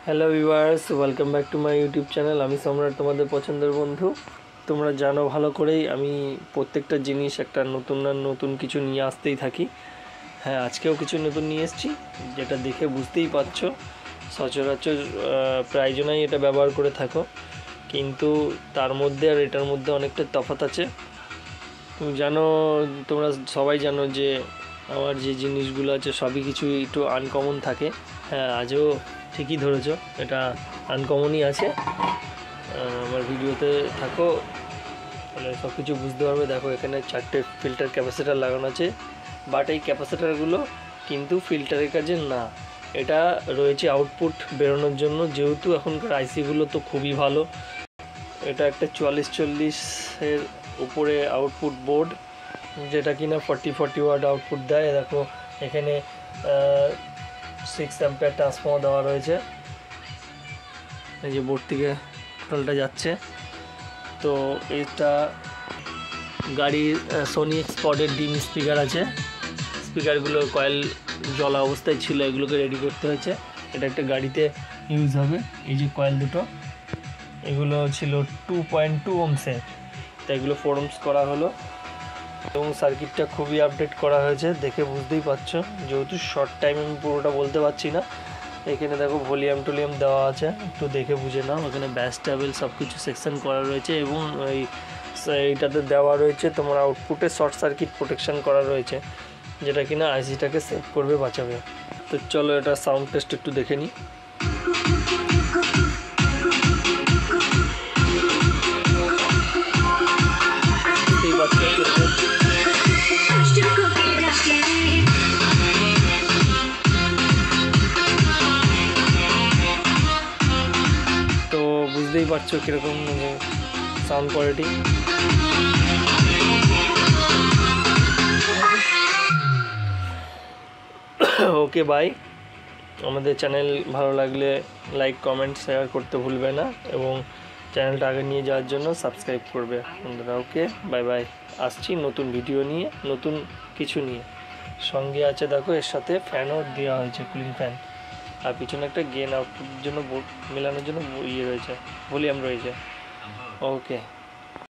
Hello viewers, welcome back to my YouTube channel. আমি সম্রাট, তোমাদের পছন্দের বন্ধু। তোমরা জানো ভালো করেই আমি প্রত্যেকটা জিনিস একটা নতুন না নতুন কিছু নিয়ে আসতেই থাকি। হ্যাঁ, আজকেও কিছু নতুন নিয়ে এসেছি, যেটা দেখে বুঝতেই পারছো। সচরাচর প্রায়জনই এটা ব্যবহার করে থাকো, কিন্তু তার মধ্যে আর এটার মধ্যে অনেকটা তফাৎ আছে। তুমি জানো, তোমরা সবাই জানো যে আমার যে জিনিসগুলো আছে সবই কিছু একটু আনকমন থাকে। হ্যাঁ, আজও ঠিকই ধরেছো, এটা আনকমনই আছে। আমার ভিডিওতে থাকো তাহলে সব কিছু বুঝতে পারবে। দেখো, এখানে 4টে ফিল্টার ক্যাপাসিটার লাগানো আছে, বাট এই ক্যাপাসিটারগুলো কিন্তু ফিল্টারের কাজে না, এটা রয়েছে আউটপুট বেরোনোর জন্য। যেহেতু এখনকার আইসিগুলো তো খুবই ভালো, এটা একটা 4440-এর উপরে আউটপুট বোর্ড, যেটা কিনা 40 ওয়াট আউটপুট দেয়। দেখো এখানে 6 অ্যাম্পিয়ার ট্রান্সফর্মার দেওয়া রয়েছে। এই যে বোর্ড থেকে টোটালটা যাচ্ছে। তো এটা গাড়ির সোনি এক্সপোর্টের ডিম স্পিকার আছে। স্পিকারগুলো কয়েল জ্বলা অবস্থায় ছিল, এগুলোকে রেডি করতে হয়েছে। এটা একটা গাড়িতে ইউজ হবে। এই যে কয়েল দুটো, এগুলো ছিল 2.2 ওহমসের, তাই এগুলো 4 ওহমস করা হলো। এবং সার্কিটটা খুবই আপডেট করা হয়েছে, দেখে বুঝতেই পারছো। যেহেতু শর্ট টাইম আমি পুরোটা বলতে পারছি না। এখানে দেখো ভলিউম টলিউম দেওয়া আছে, একটু দেখে বুঝে নাও। এখানে ব্যাস ট্যাবেল সব কিছু সেকশন করা রয়েছে, এবং এইটাতে দেওয়া রয়েছে তোমার আউটপুটে শর্ট সার্কিট প্রোটেকশন করা রয়েছে, যেটা কিনা আইসিটাকে সেভ করবে, বাঁচাবে। তো চলো এটা সাউন্ড টেস্ট একটু দেখে নিই। তো বুঝতেই পারছো কীরকম সাউন্ড কোয়ালিটি। Okay bye. আমাদের চ্যানেল ভালো লাগলে লাইক কমেন্ট শেয়ার করতে ভুলবে না, এবং চ্যানেলটা আগে নিয়ে যাওয়ার জন্য সাবস্ক্রাইব করবে বন্ধুরা। Okay bye bye. আসছি নতুন ভিডিও নিয়ে, নতুন কিছু নিয়ে। সঙ্গে আছে দেখো, এর সাথে ফ্যানও দেওয়া হয়েছে, কুলিং ফ্যান। আর পিছনে একটা গেন আউটপুটের জন্য বোর্ড মেলানোর জন্য ইয়ে রয়েছে, ভলিউম রয়েছে। ওকে।